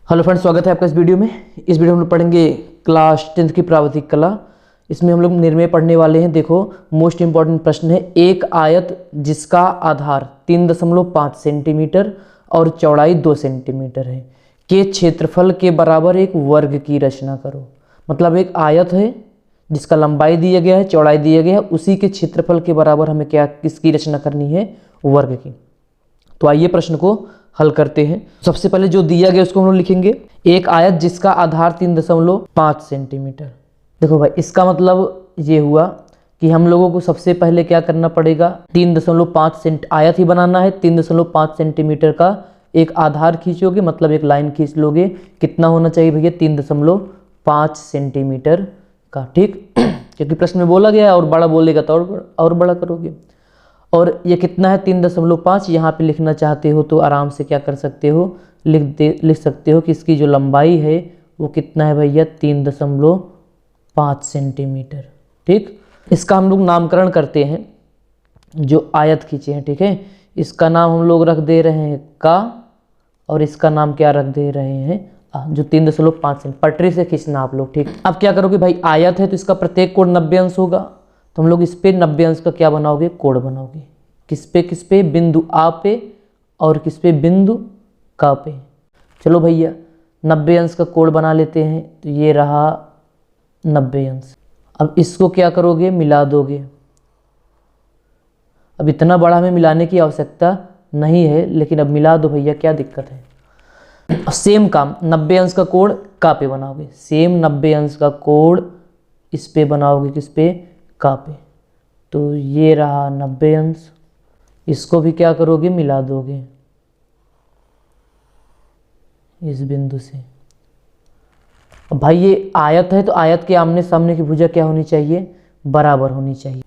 Hello friends, स्वागत है आपका इस वीडियो में। इस वीडियो में हम लोग पढ़ेंगे क्लास 10th की प्रावधिक कला। इसमें हम लोग निर्णय पढ़ने वाले हैं। देखो, मोस्ट इंपॉर्टेंट प्रश्न है, एक आयत जिसका आधार 3.5 सेंटीमीटर और चौड़ाई 2 सेंटीमीटर है के क्षेत्रफल के बराबर एक वर्ग की रचना करो। मतलब एक आयत है जिसका लंबाई दिया गया है, चौड़ाई दिया गया है, उसी के क्षेत्रफल के बराबर हमें क्या किसकी रचना करनी है, वर्ग की। तो आइए प्रश्न को हल करते हैं। सबसे पहले जो दिया गया उसको हम लोग लिखेंगे, एक आयत जिसका आधार 3.5 सेंटीमीटर। देखो भाई, इसका मतलब ये हुआ कि हम लोगों को सबसे पहले क्या करना पड़ेगा, 3.5 सेंट आयत ही बनाना है। 3.5 सेंटीमीटर का एक आधार खींचोगे, मतलब एक लाइन खींच लोगे। कितना होना चाहिए भैया, 3.5 सेंटीमीटर का। ठीक, क्योंकि प्रश्न में बोला गया है और बड़ा बोलेगा तो और बड़ा करोगे। और ये कितना है, 3.5। यहाँ पे लिखना चाहते हो तो आराम से क्या कर सकते हो, लिख सकते हो कि इसकी जो लंबाई है वो कितना है भैया, 3.5 सेंटीमीटर। ठीक, इसका हम लोग नामकरण करते हैं, जो आयत खींचे हैं। ठीक है, इसका नाम हम लोग रख दे रहे हैं का, और इसका नाम क्या रख दे रहे हैं, जो 3.5 सेंट। पटरी से खींचना आप लोग। ठीक, अब क्या करोगे भाई, आयत है तो इसका प्रत्येक कोण 90 अंश होगा, तो हम लोग इस पे 90 अंश का क्या बनाओगे, कोण बनाओगे। किस पे, बिंदु आ पे, और किस पे, बिंदु का पे। चलो भैया 90 अंश का कोण बना लेते हैं, तो ये रहा 90 अंश। अब इसको क्या करोगे, मिला दोगे। अब इतना बड़ा हमें मिलाने की आवश्यकता नहीं है, लेकिन अब मिला दो भैया, क्या दिक्कत है। सेम काम 90 अंश का कोण का पे बनाओगे, सेम 90 अंश का कोण इस पे बनाओगे, किस पे, का पे। तो ये रहा 90 अंश, इसको भी क्या करोगे, मिला दोगे इस बिंदु से। अब भाई ये आयत है तो आयत के आमने सामने की भुजा क्या होनी चाहिए, बराबर होनी चाहिए।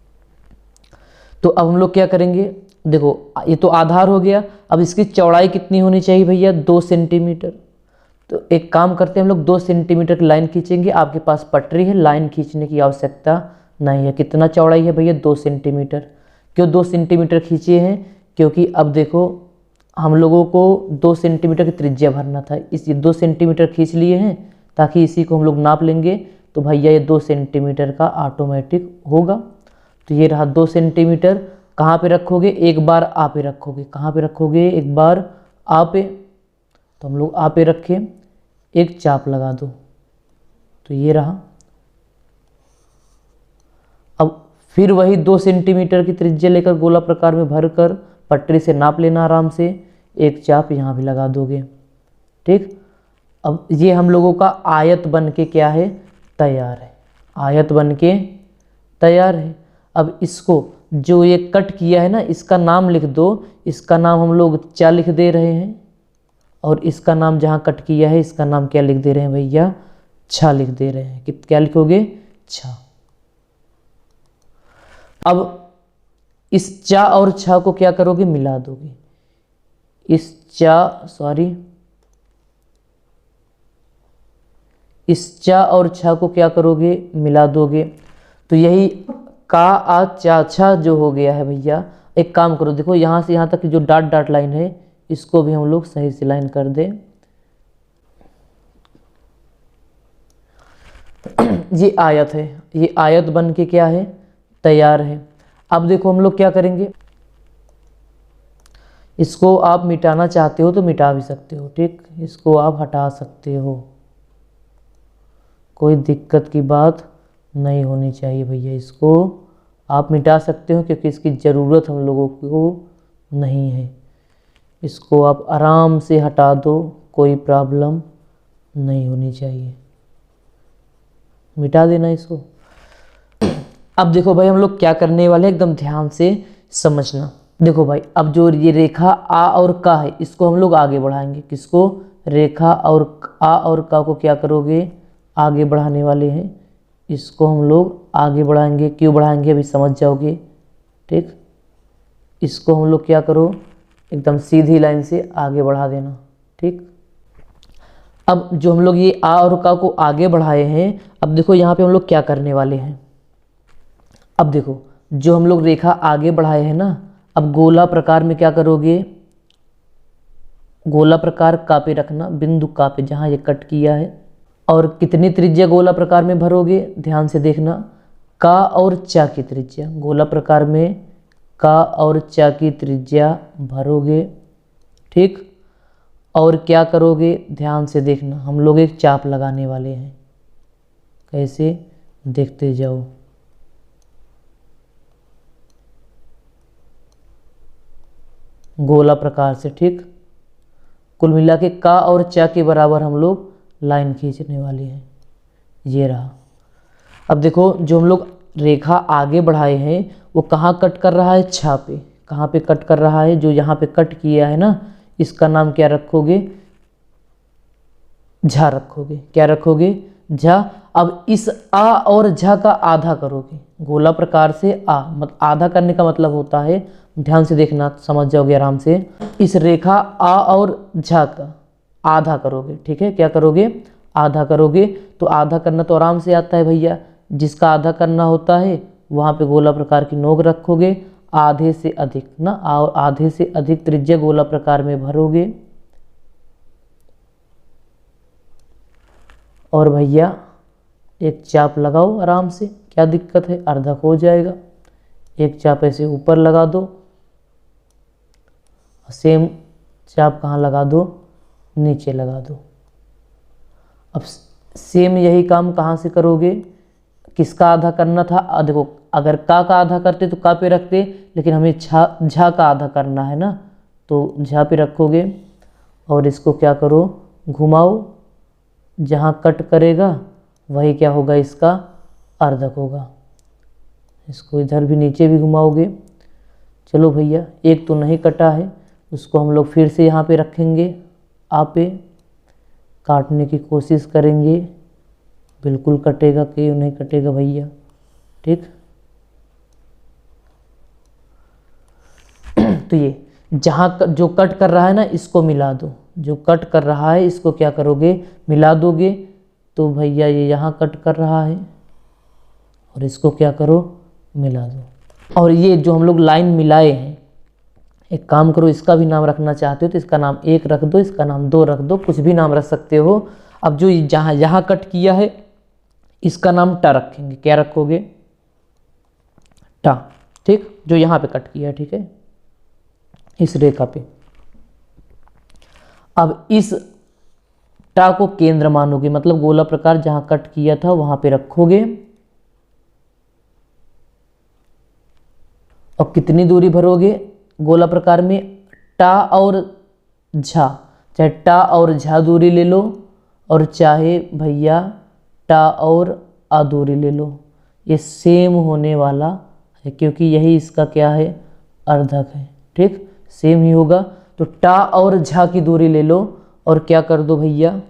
तो अब हम लोग क्या करेंगे, देखो ये तो आधार हो गया। अब इसकी चौड़ाई कितनी होनी चाहिए भैया, 2 सेंटीमीटर। तो एक काम करते हैं, हम लोग 2 सेंटीमीटर की लाइन खींचेंगे। आपके पास पटरी है, लाइन खींचने की आवश्यकता नहीं है। कितना चौड़ाई है भैया, 2 सेंटीमीटर। क्यों 2 सेंटीमीटर खींचे हैं, क्योंकि अब देखो हम लोगों को 2 सेंटीमीटर की त्रिज्या भरना था, इसलिए 2 सेंटीमीटर खींच लिए हैं, ताकि इसी को हम लोग नाप लेंगे। तो भैया ये 2 सेंटीमीटर का ऑटोमेटिक होगा। तो ये रहा 2 सेंटीमीटर। कहाँ पे रखोगे, एक बार आ पे रखोगे। कहाँ पे रखोगे, एक बार आ पे। तो हम लोग आ पे रखे, एक चाप लगा दो, तो ये रहा। अब फिर वही 2 सेंटीमीटर की त्रिज्या लेकर गोला प्रकार में भरकर पटरी से नाप लेना आराम से, एक चाप यहाँ भी लगा दोगे। ठीक, अब ये हम लोगों का आयत बन के क्या है, तैयार है। आयत बन के तैयार है। अब इसको जो ये कट किया है ना, इसका नाम लिख दो। इसका नाम हम लोग क्या लिख दे रहे हैं, और इसका नाम जहाँ कट किया है इसका नाम क्या लिख दे रहे हैं भैया, छा लिख दे रहे हैं। क्या लिखोगे, छा। अब इस चा और छा को क्या करोगे, मिला दोगे। इस चा और छा को क्या करोगे, मिला दोगे। तो यही का आ चा छा जो हो गया है भैया। एक काम करो, देखो यहाँ से यहाँ तक जो डॉट डॉट लाइन है, इसको भी हम लोग सही से लाइन कर दें। ये आयत है, ये आयत बन के क्या है, तैयार है। अब देखो हम लोग क्या करेंगे, इसको आप मिटाना चाहते हो तो मिटा भी सकते हो। ठीक, इसको आप हटा सकते हो, कोई दिक्कत की बात नहीं होनी चाहिए भैया। इसको आप मिटा सकते हो, क्योंकि इसकी ज़रूरत हम लोगों को नहीं है। इसको आप आराम से हटा दो, कोई प्रॉब्लम नहीं होनी चाहिए, मिटा देना इसको। अब देखो भाई हम लोग क्या करने वाले हैं, एकदम ध्यान से समझना। देखो भाई, अब जो ये रेखा आ और का है, इसको हम लोग आगे बढ़ाएंगे। किसको, रेखा और आ और का को क्या करोगे, आगे बढ़ाने वाले हैं। इसको हम लोग आगे बढ़ाएंगे। क्यों बढ़ाएंगे, अभी समझ जाओगे। ठीक, इसको हम लोग क्या करो, एकदम सीधी लाइन से आगे बढ़ा देना। ठीक, अब जो हम लोग ये आ और का को आगे बढ़ाए हैं, अब देखो यहाँ पे हम लोग क्या करने वाले हैं। अब देखो जो हम लोग रेखा आगे बढ़ाए हैं ना, अब गोला प्रकार में क्या करोगे, गोला प्रकार का पे रखना, बिंदु का पे जहाँ ये कट किया है। और कितनी त्रिज्या गोला प्रकार में भरोगे, ध्यान से देखना, का और चा की त्रिज्या, गोला प्रकार में का और चा की त्रिज्या भरोगे, ठीक। और क्या करोगे, ध्यान से देखना, हम लोग एक चाप लगाने वाले हैं। कैसे, देखते जाओ। गोला प्रकार से, ठीक। कुल मिला के का और चा के बराबर हम लोग लाइन खींचने वाले हैं, ये रहा। अब देखो, जो हम लोग रेखा आगे बढ़ाए हैं वो कहाँ कट कर रहा है, छा पे। कहाँ पे कट कर रहा है, जो यहाँ पे कट किया है ना, इसका नाम क्या रखोगे, झा रखोगे। क्या रखोगे, झा। अब इस आ और झा का आधा करोगे, गोला प्रकार से आ, मतलब आधा करने का मतलब होता है, ध्यान से देखना समझ जाओगे आराम से। इस रेखा आ और झा का आधा करोगे, ठीक है। क्या करोगे, आधा करोगे। तो आधा करना तो आराम से आता है भैया, जिसका आधा करना होता है वहाँ पे गोला प्रकार की नोक रखोगे, आधे से अधिक ना, और आधे से अधिक त्रिज्या गोला प्रकार में भरोगे। और भैया एक चाप लगाओ आराम से, क्या दिक्कत है, अर्धक हो जाएगा। एक चाप ऐसे ऊपर लगा दो, सेम चाप कहाँ लगा दो, नीचे लगा दो। अब सेम यही काम कहाँ से करोगे, किसका आधा करना था, देखो अगर का आधा करते तो का पे रखते, लेकिन हमें झा का आधा करना है ना, तो झा पे रखोगे। और इसको क्या करो, घुमाओ, जहाँ कट करेगा वही क्या होगा, इसका अर्धक होगा। इसको इधर भी नीचे भी घुमाओगे। चलो भैया, एक तो नहीं कटा है, उसको हम लोग फिर से यहाँ पे रखेंगे, आप पे काटने की कोशिश करेंगे, बिल्कुल कटेगा, क्यों नहीं कटेगा भैया, ठीक। तो ये जहाँ जो कट कर रहा है ना, इसको मिला दो, जो कट कर रहा है इसको क्या करोगे, मिला दोगे। तो भैया ये यहाँ कट कर रहा है और इसको क्या करो, मिला दो। और ये जो हम लोग लाइन मिलाए हैं, एक काम करो, इसका भी नाम रखना चाहते हो तो इसका नाम 1 रख दो, इसका नाम 2 रख दो, कुछ भी नाम रख सकते हो। अब जो जहाँ यहाँ कट किया है इसका नाम टा रखेंगे। क्या रखोगे, टा, ठीक। जो यहाँ पे कट किया है, ठीक है, इस रेखा पे। अब इस टा को केंद्र मानोगे, मतलब गोला प्रकार जहां कट किया था वहां पे रखोगे। और कितनी दूरी भरोगे गोला प्रकार में, टा और झा, चाहे टा और झा दूरी ले लो, और चाहे भैया टा और आ दूरी ले लो, ये सेम होने वाला है, क्योंकि यही इसका क्या है, अर्धक है, ठीक, सेम ही होगा। तो टा और झा की दूरी ले लो और क्या कर दो भैया,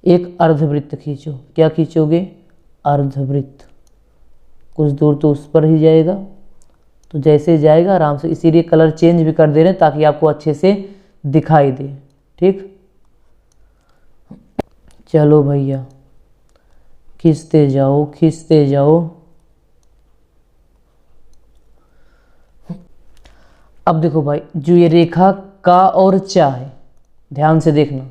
एक अर्धवृत्त खींचो। क्या खींचोगे, अर्धवृत्त। कुछ दूर तो उस पर ही जाएगा, तो जैसे जाएगा आराम से, इसीलिए कलर चेंज भी कर दे रहे हैं ताकि आपको अच्छे से दिखाई दे, ठीक। चलो भैया, खींचते जाओ खींचते जाओ। अब देखो भाई, जो ये रेखा का और चा है, ध्यान से देखना,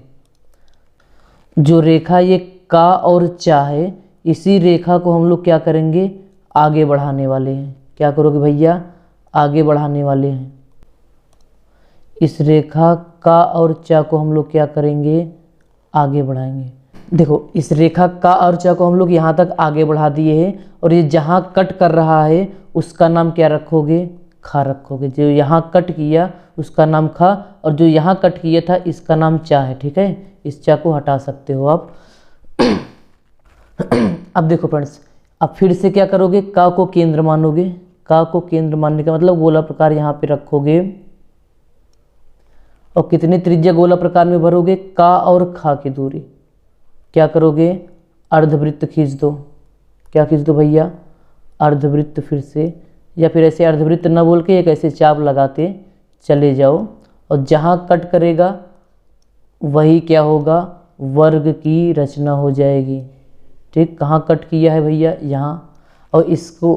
जो रेखा ये का और चा है, इसी रेखा को हम लोग क्या करेंगे, आगे बढ़ाने वाले हैं। क्या करोगे भैया, आगे बढ़ाने वाले हैं। इस रेखा का और चा को हम लोग क्या करेंगे, आगे बढ़ाएंगे। देखो, इस रेखा का और चा को हम लोग यहाँ तक आगे बढ़ा दिए हैं, और ये जहाँ कट कर रहा है उसका नाम क्या रखोगे, खा रखोगे। जो यहाँ कट किया उसका नाम खा, और जो यहाँ कट किया था इसका नाम चा है, ठीक है। इस चा को हटा सकते हो आप। अब देखो फ्रेंड्स, अब फिर से क्या करोगे, का को केंद्र मानोगे। का को केंद्र मानने का मतलब गोला प्रकार यहाँ पे रखोगे, और कितनी त्रिज्या गोला प्रकार में भरोगे, का और खा की दूरी। क्या करोगे, अर्धवृत्त खींच दो। क्या खींच दो भैया, अर्धवृत्त फिर से, या फिर ऐसे अर्धवृत्त न बोल के एक ऐसे चाप लगाते चले जाओ, और जहाँ कट करेगा वही क्या होगा, वर्ग की रचना हो जाएगी, ठीक। कहाँ कट किया है भैया, यहाँ। और इसको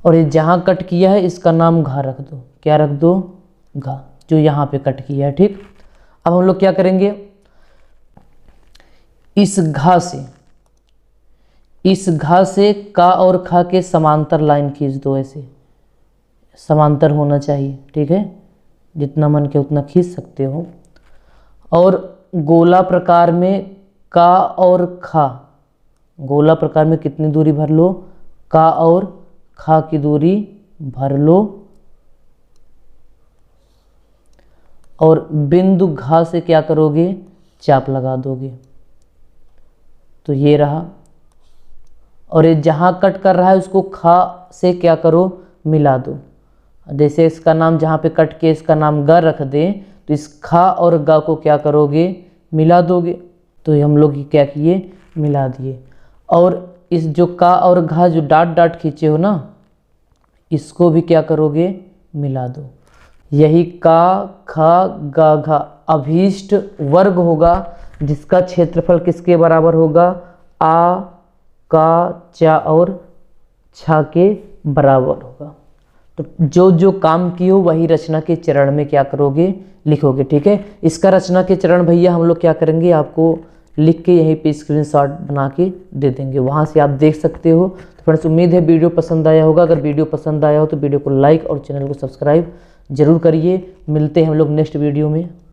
और ये जहाँ कट किया है इसका नाम घा रख दो। क्या रख दो, घा, जो यहाँ पे कट किया है। ठीक, अब हम लोग क्या करेंगे, इस घा से का और खा के समांतर लाइन खींच दो, ऐसे समांतर होना चाहिए। ठीक है, जितना मन के उतना खींच सकते हो। और गोला प्रकार में का और खा, गोला प्रकार में कितनी दूरी भर लो, का और खा की दूरी भर लो। और बिंदु घा से क्या करोगे, चाप लगा दोगे। तो ये रहा, और ये जहाँ कट कर रहा है उसको खा से क्या करो, मिला दो। जैसे इसका नाम जहाँ पे कट के इसका नाम ग रख दें, तो इस खा और ग को क्या करोगे, मिला दोगे। तो ये हम लोग क्या किए, मिला दिए। और इस जो का और घा जो डाट डाट खींचे हो ना, इसको भी क्या करोगे, मिला दो। यही का खा गा घा अभीष्ट वर्ग होगा, जिसका क्षेत्रफल किसके बराबर होगा, आ का चा और छा के बराबर होगा। तो जो जो काम किए हो वही रचना के चरण में क्या करोगे, लिखोगे। ठीक है, इसका रचना के चरण भैया हम लोग क्या करेंगे, आपको लिख के यहीं पे स्क्रीनशॉट बना के दे देंगे, वहाँ से आप देख सकते हो। तो फ्रेंड्स, उम्मीद है वीडियो पसंद आया होगा। अगर वीडियो पसंद आया हो तो वीडियो को लाइक और चैनल को सब्सक्राइब जरूर करिए। मिलते हैं हम लोग नेक्स्ट वीडियो में।